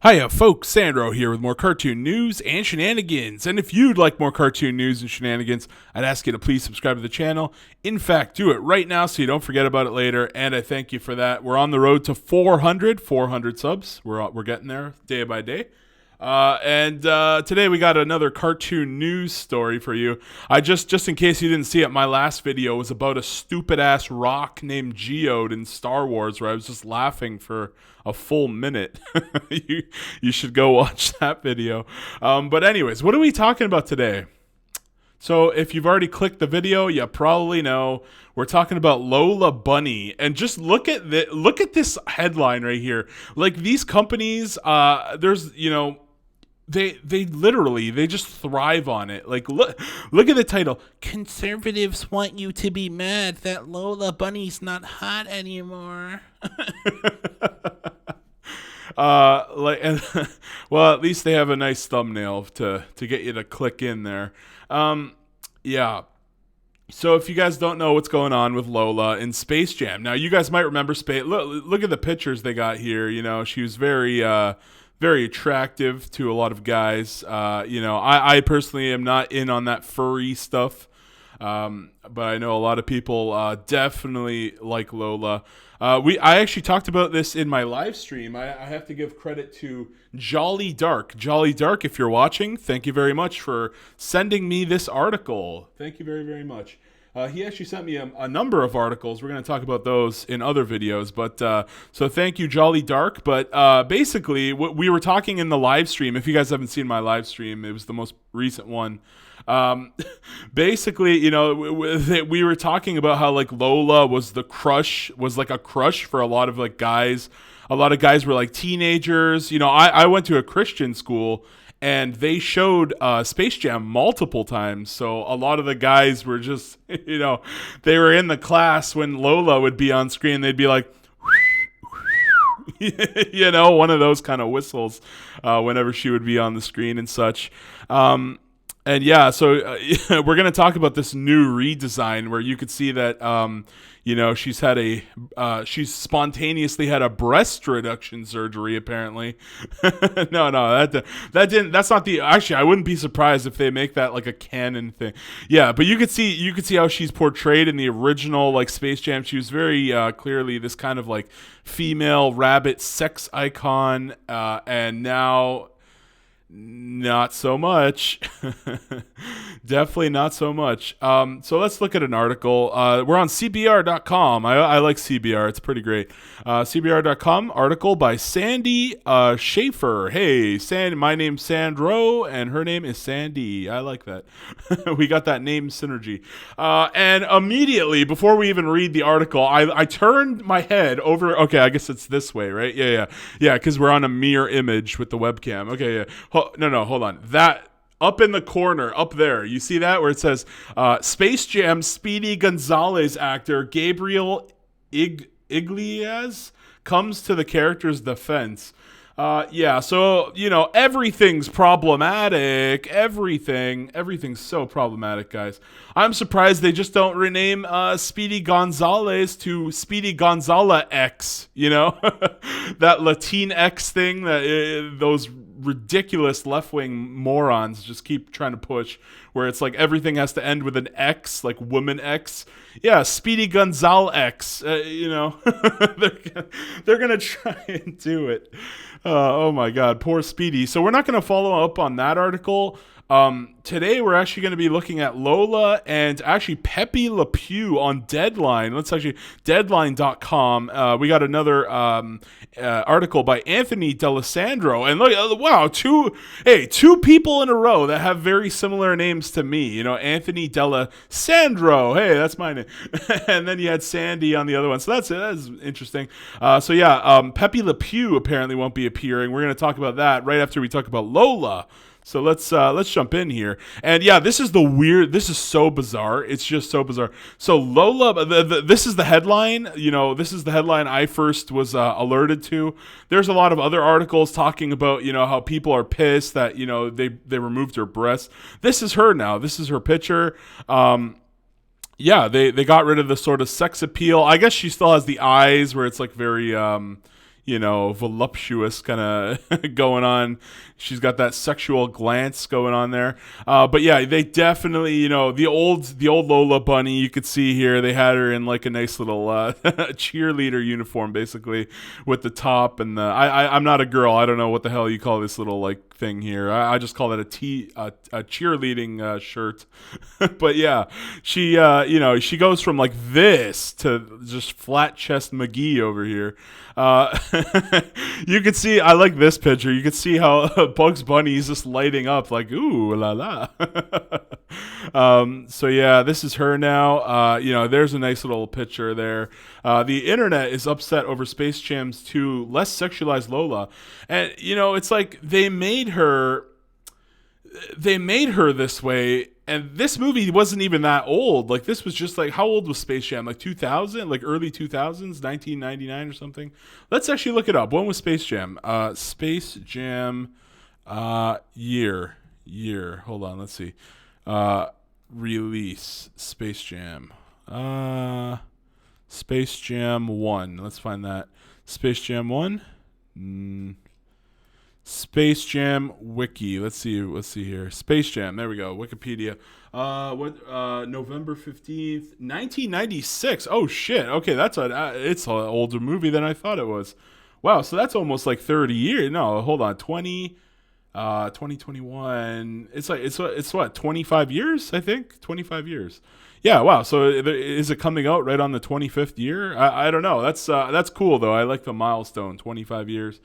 Hiya, folks. Sandro here with more cartoon news and shenanigans. And if you'd like more cartoon news and shenanigans, I'd ask you to please subscribe to the channel. In fact, do it right now so you don't forget about it later. And I thank you for that. We're on the road to 400 subs. We're getting there day by day. And today we got another cartoon news story for you. I just in case you didn't see it, my last video was about a stupid ass rock named Geode in Star Wars, where I was just laughing for a full minute. you should go watch that video. But anyways, what are we talking about today? So if you've already clicked the video, you probably know we're talking about Lola Bunny. And just look at this headline right here. Like, these companies, they literally just thrive on it. Like, look at the title. Conservatives want you to be mad that Lola Bunny's not hot anymore. Well, at least they have a nice thumbnail to get you to click in there. Yeah. So if you guys don't know what's going on with Lola in Space Jam, now you guys might remember Look at the pictures they got here. You know, she was very attractive to a lot of guys. I personally am not in on that furry stuff. But I know a lot of people definitely like Lola. I actually talked about this in my live stream. I have to give credit to Jolly Dark. Jolly Dark, if you're watching, thank you very much for sending me this article. Thank you very, very much. He actually sent me a number of articles. We're going to talk about those in other videos. But so thank you, Jolly Dark. But basically, what we were talking in the live stream, if you guys haven't seen my live stream, it was the most recent one. Basically, we were talking about how, like, Lola was like a crush for a lot of, like, guys. A lot of guys were like teenagers. I went to a Christian school, and they showed Space Jam multiple times. So a lot of the guys were just, they were in the class when Lola would be on screen. They'd be like, one of those kind of whistles whenever she would be on the screen and such. And yeah, so we're going to talk about this new redesign where you could see that, she's spontaneously had a breast reduction surgery, apparently. That's not actually, I wouldn't be surprised if they make that like a canon thing. Yeah, but you could see how she's portrayed in the original, like, Space Jam. She was very clearly this kind of, like, female rabbit sex icon, and now not so much. Definitely not so much. So let's look at an article. We're on CBR.com. I like CBR. It's pretty great. CBR.com article by Sandy Schaefer. Hey, my name's Sandro, and her name is Sandy. I like that. We got that name synergy. And immediately, before we even read the article, I turned my head over. Okay, I guess it's this way, right? Yeah, because we're on a mirror image with the webcam. Okay, yeah. No, hold on. That up in the corner, up there, you see that where it says Space Jam Speedy Gonzalez actor Gabriel Iglesias comes to the character's defense. So everything's problematic. Everything's so problematic, guys. I'm surprised they just don't rename Speedy Gonzalez to Speedy Gonzala X. That Latinx thing that those ridiculous left-wing morons just keep trying to push, where it's like everything has to end with an X, like woman X. Yeah, Speedy Gonzal X. They're gonna try and do it. Oh my God, poor Speedy. So we're not gonna follow up on that article. Today we're actually going to be looking at Lola and actually Pepe Le Pew on Deadline. Let's actually Deadline.com. We got another article by Anthony D'Alessandro, and look, wow, two people in a row that have very similar names to me. Anthony D'Alessandro. Hey, that's my name. And then you had Sandy on the other one. So that's interesting. Pepe Le Pew apparently won't be appearing. We're going to talk about that right after we talk about Lola. So let's jump in here. And yeah, this is so bizarre. It's just so bizarre. So Lola, this is the headline. This is the headline I first was alerted to. There's a lot of other articles talking about, how people are pissed that, they removed her breasts. This is her now. This is her picture. They got rid of the sort of sex appeal. I guess she still has the eyes where it's like very, voluptuous kind of going on. She's got that sexual glance going on there. But yeah, they definitely, the old Lola bunny you could see here. They had her in like a nice little cheerleader uniform, basically, with the top and the. I'm not a girl. I don't know what the hell you call this little like thing here. I just call it a cheerleading shirt. But yeah, she goes from like this to just flat chest McGee over here. You could see, I like this picture. You could see how Bugs Bunny is just lighting up like, ooh, la la. So yeah, this is her now. There's a nice little picture there. The internet is upset over Space Jam's 2 less sexualized Lola. And, it's like they made her this way, and this movie wasn't even that old. Like, this was just like, how old was Space Jam? Like 2000, like early 2000s, 1999 or something. Let's actually look it up. When was Space Jam? Space Jam year. Hold on, let's see. Release Space Jam. Space Jam 1. Let's find that. Space Jam 1. Space Jam Wiki. Let's see here. Space Jam. There we go. Wikipedia. November 15th, 1996. Oh shit. Okay, it's an older movie than I thought it was. Wow, so that's almost like 30 years. No, hold on. 2021. It's what? 25 years, I think. 25 years. Yeah, wow. So is it coming out right on the 25th year? I don't know. That's cool though. I like the milestone, 25 years.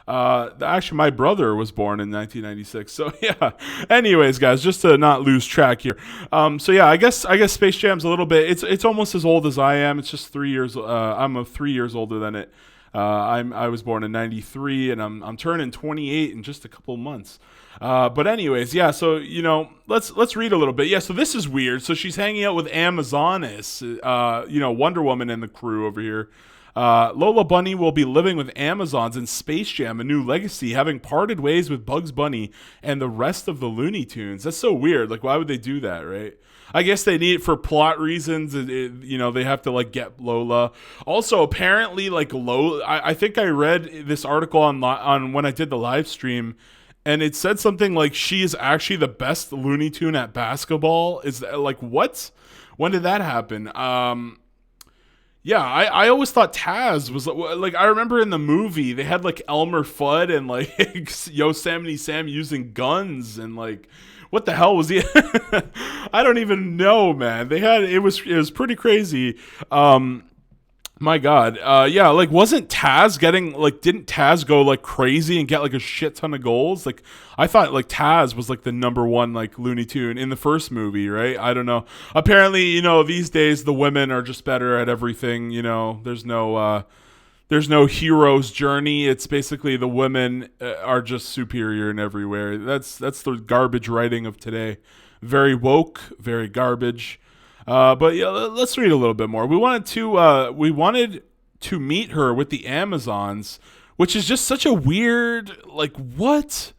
Actually, my brother was born in 1996. So yeah. Anyways, guys, just to not lose track here. So yeah, I guess Space Jam's a little bit. It's almost as old as I am. It's just 3 years. I'm 3 years older than it. I was born in 93, and I'm turning 28 in just a couple months. But anyways, yeah. So let's read a little bit. Yeah. So this is weird. So she's hanging out with Amazonas. Wonder Woman and the crew over here. Lola Bunny will be living with Amazons in Space Jam: A New Legacy, having parted ways with Bugs Bunny and the rest of the Looney Tunes. That's so weird. Like, why would they do that, right? I guess they need it for plot reasons. They have to like get Lola. Also, apparently, like Lola, I think I read this article on when I did the live stream, and it said something like she is actually the best Looney Tune at basketball. Is that, like, what? When did that happen? Yeah, I always thought Taz was like, I remember in the movie they had like Elmer Fudd and like Yosemite Sam using guns, and like, what the hell was he? I don't even know, man. It was pretty crazy. My God. Yeah, like, wasn't Taz didn't Taz go like crazy and get like a shit ton of goals? Like, I thought like Taz was like the number one like Looney Tune in the first movie, right? I don't know. Apparently, these days the women are just better at everything. There's no hero's journey. It's basically the women are just superior in everywhere. That's the garbage writing of today. Very woke, very garbage. But yeah, let's read a little bit more. We wanted to meet her with the Amazons, which is just such a weird, like, what?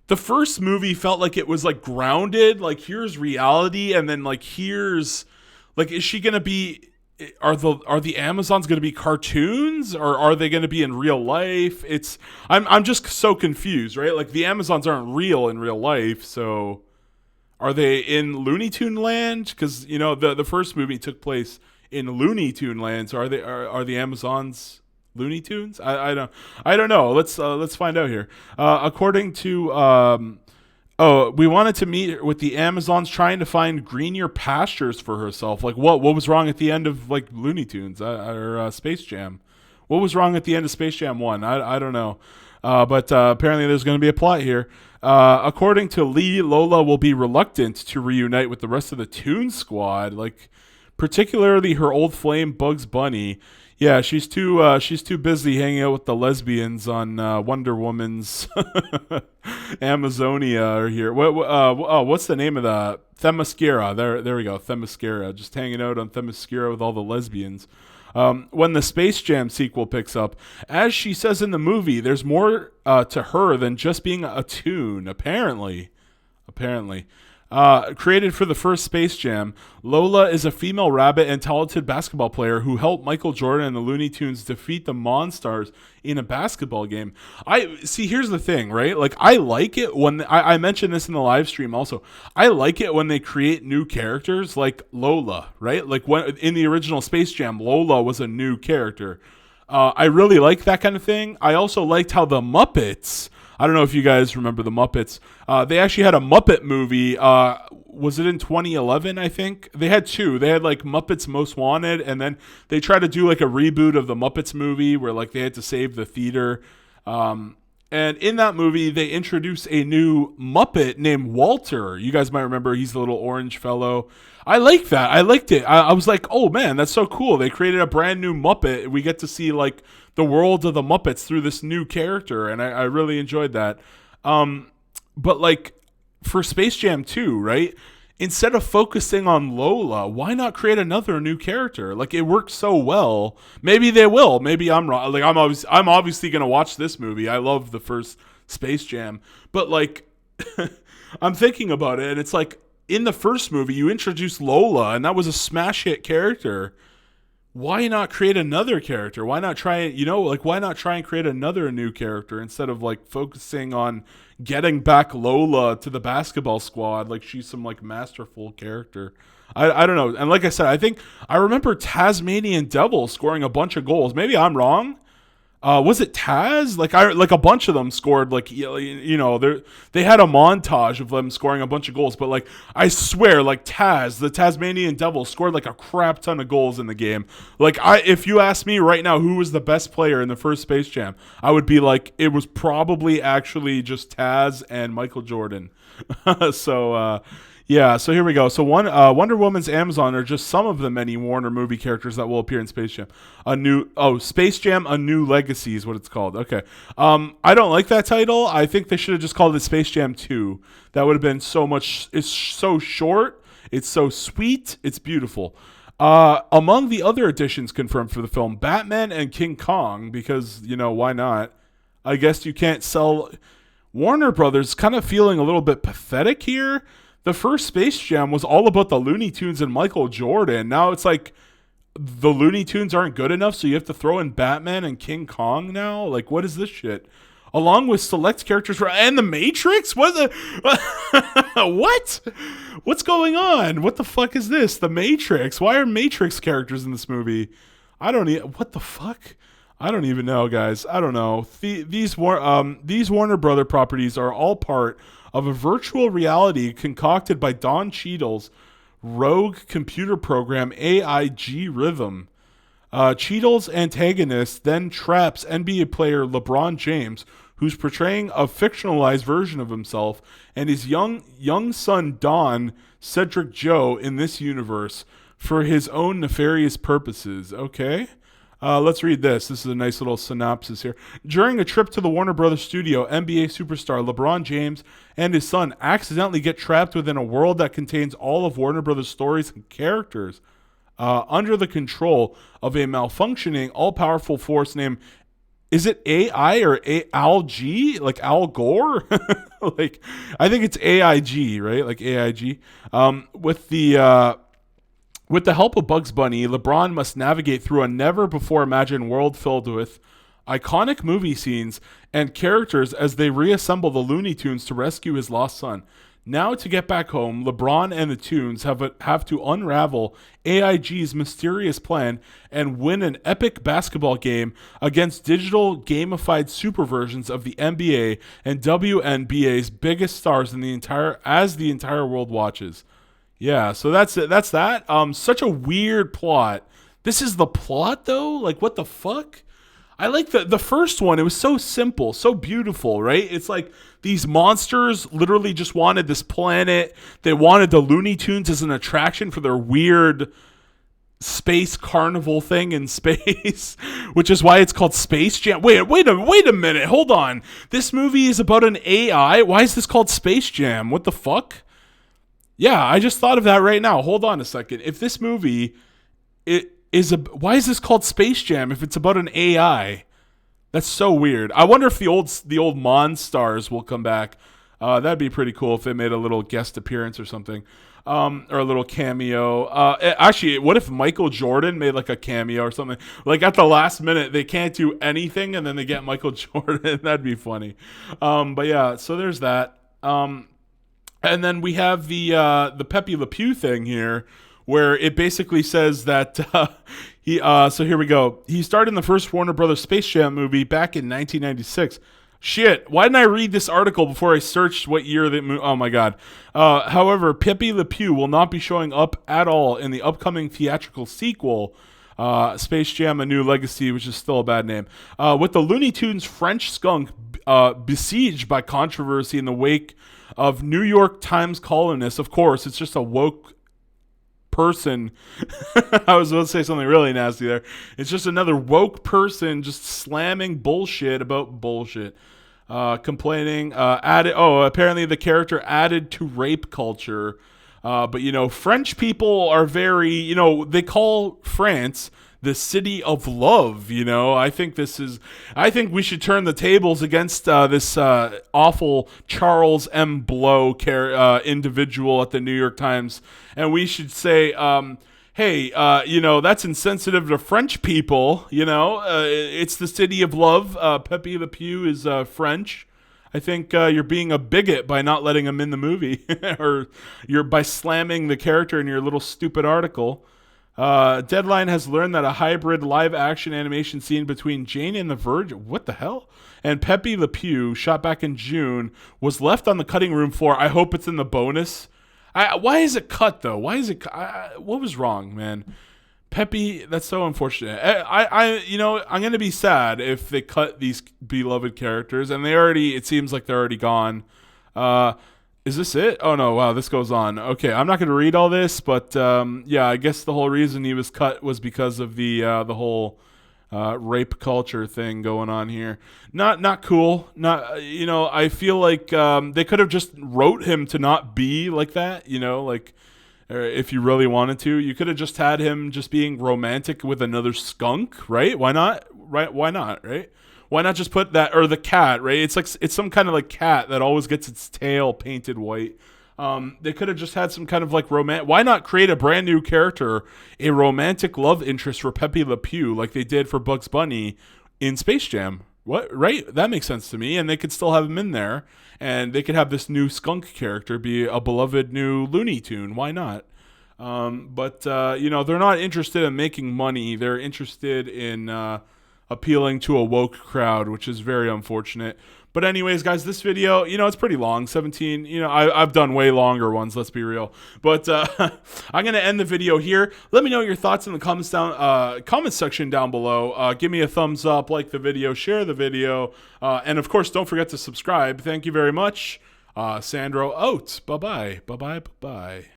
The first movie felt like it was like grounded, like here's reality, and then like here's, like, is she gonna be? Are the Amazons gonna be cartoons, or are they gonna be in real life? I'm just so confused, right? Like, the Amazons aren't real in real life, so. Are they in Looney Tune land? Because the first movie took place in Looney Tune land. So are the Amazons Looney Tunes? I don't know. Let's find out here. According to we wanted to meet with the Amazons, trying to find greener pastures for herself. Like, what was wrong at the end of like Looney Tunes or Space Jam? What was wrong at the end of Space Jam 1? I don't know. But apparently there's going to be a plot here. According to Lee, Lola will be reluctant to reunite with the rest of the Toon Squad, like particularly her old flame Bugs Bunny. Yeah, she's too busy hanging out with the lesbians on Wonder Woman's Amazonia or here. What's the name of the Themyscira? There we go, Themyscira. Just hanging out on Themyscira with all the lesbians. When the Space Jam sequel picks up, as she says in the movie, there's more to her than just being a toon. Apparently. Created for the first Space Jam, Lola is a female rabbit and talented basketball player who helped Michael Jordan and the Looney Tunes defeat the Monstars in a basketball game. I see. Here's the thing, right? Like, I like it when I mentioned this in the live stream. Also, I like it when they create new characters, like Lola, right? Like when in the original Space Jam, Lola was a new character. I really like that kind of thing. I also liked how the Muppets. I don't know if you guys remember the Muppets. They actually had a Muppet movie. Was it in 2011, I think? They had two. They had like Muppets Most Wanted, and then they tried to do like a reboot of the Muppets movie where like they had to save the theater. And in that movie, they introduced a new Muppet named Walter. You guys might remember, he's the little orange fellow. I like that. I liked it. I was like, oh man, that's so cool. They created a brand new Muppet. We get to see like the world of the Muppets through this new character, and I really enjoyed that. But like for Space Jam 2, right? Instead of focusing on Lola, why not create another new character? Like, it works so well. Maybe they will. Maybe I'm wrong. Like, I'm obviously gonna watch this movie. I love the first Space Jam, but like, I'm thinking about it, and it's like in the first movie you introduced Lola, and that was a smash hit character. Why not create another character? Why not try, why not try and create another new character instead of like focusing on getting back Lola to the basketball squad like she's some like masterful character? I don't know. And like I said, I remember Tasmanian Devil scoring a bunch of goals. Maybe I'm wrong. Was it Taz? Like a bunch of them scored. Like they had a montage of them scoring a bunch of goals. But like I swear, like the Tasmanian Devil scored like a crap ton of goals in the game. Like if you ask me right now who was the best player in the first Space Jam, I would be like it was probably actually just Taz and Michael Jordan. So here we go. So Wonder Woman's Amazon are just some of the many Warner movie characters that will appear in Space Jam. Space Jam: A New Legacy is what it's called. Okay. I don't like that title. I think they should have just called it Space Jam 2. That would have been so much. It's so short. It's so sweet. It's beautiful. Among the other additions confirmed for the film, Batman and King Kong, because, why not? I guess you can't sell. Warner Brothers kind of feeling a little bit pathetic here. The first Space Jam was all about the Looney Tunes and Michael Jordan. Now it's like the Looney Tunes aren't good enough, so you have to throw in Batman and King Kong now? Like, what is this shit? Along with select characters and the Matrix? What what? What's going on? What the fuck is this? The Matrix? Why are Matrix characters in this movie? What the fuck? I don't even know, guys. I don't know. These Warner Brother properties are all part of a virtual reality concocted by Don Cheadle's rogue computer program AIG Rhythm. Cheadle's antagonist then traps NBA player LeBron James, who's portraying a fictionalized version of himself, and his young son Don Cedric Joe in this universe for his own nefarious purposes. Okay. Let's read this. This is a nice little synopsis here. During a trip to the Warner Brothers studio, NBA superstar LeBron James and his son accidentally get trapped within a world that contains all of Warner Brothers stories and characters under the control of a malfunctioning, all-powerful force named, is it AI or Al G? Like Al Gore? Like, I think it's AIG, right? Like AIG. With the help of Bugs Bunny, LeBron must navigate through a never-before-imagined world filled with iconic movie scenes and characters as they reassemble the Looney Tunes to rescue his lost son. Now, to get back home, LeBron and the Tunes have to unravel AIG's mysterious plan and win an epic basketball game against digital gamified super versions of the NBA and WNBA's biggest stars the entire world watches. Yeah, so that's it. That's that. Such a weird plot. This is the plot, though? Like, what the fuck? I like the first one. It was so simple, so beautiful, right? It's like these monsters literally just wanted this planet. They wanted the Looney Tunes as an attraction for their weird space carnival thing in space, which is why it's called Space Jam. Wait a minute. Hold on. This movie is about an AI. Why is this called Space Jam? What the fuck? Yeah, I just thought of that right now. Hold on a second. If this movie why is this called Space Jam if it's about an AI? That's so weird. I wonder if the old Monstars will come back. That'd be pretty cool if they made a little guest appearance or something. Or a little cameo. Actually, what if Michael Jordan made like a cameo or something? Like at the last minute, they can't do anything, and then they get Michael Jordan. That'd be funny. But yeah, so there's that. And then we have the Pepe Le Pew thing here, where it basically says that he. So here we go. He starred in the first Warner Brothers Space Jam movie back in 1996. Shit, why didn't I read this article before I searched what year that movie? Oh my god. However, Pepe Le Pew will not be showing up at all in the upcoming theatrical sequel, Space Jam: A New Legacy, which is still a bad name. With the Looney Tunes French skunk besieged by controversy in the wake of New York Times columnists. Of course, it's just a woke person. I was about to say something really nasty there. It's just another woke person just slamming bullshit about bullshit. Complaining, apparently the character added to rape culture. But, you know, French people are very, you know, they call France the city of love. You know, I think we should turn the tables against this awful Charles M. Blow individual at the New York Times. And we should say, hey, you know, that's insensitive to French people. You know, it's the city of love. Pepe Le Pew is French. I think you're being a bigot by not letting him in the movie, or you're by slamming the character in your little stupid article. Deadline has learned that a hybrid live-action animation scene between Jane and the Virgin, what the hell, and Pepe Le Pew, shot back in June, was left on the cutting room floor. I hope it's in the bonus. Why is it cut, though? Why is it what was wrong, man? Pepe, that's so unfortunate. You know, I'm going to be sad if they cut these beloved characters, and it seems like they're already gone. Is this it? Oh, no. Wow, this goes on. Okay, I'm not going to read all this, but yeah, I guess the whole reason he was cut was because of the whole rape culture thing going on here. Not cool. Not, you know, I feel like they could have just wrote him to not be like that, you know, like if you really wanted to. You could have just had him just being romantic with another skunk, right? Why not? Right? Why not, right? Why not just put that, or the cat, right? It's like, it's some kind of like cat that always gets its tail painted white. They could have just had some kind of like why not create a brand new character, a romantic love interest for Pepe Le Pew, like they did for Bugs Bunny in Space Jam? What, right? That makes sense to me. And they could still have him in there, and they could have this new skunk character be a beloved new Looney Tune. Why not? But you know, they're not interested in making money. They're interested in appealing to a woke crowd, which is very unfortunate. But anyways, guys, this video, you know, it's pretty long, 17, you know, I've done way longer ones, let's be real. But I'm going to end the video here. Let me know your thoughts in the comments section down below. Give me a thumbs up, like the video, share the video, and of course, don't forget to subscribe. Thank you very much. Sandro out. Bye-bye. Bye-bye. Bye-bye.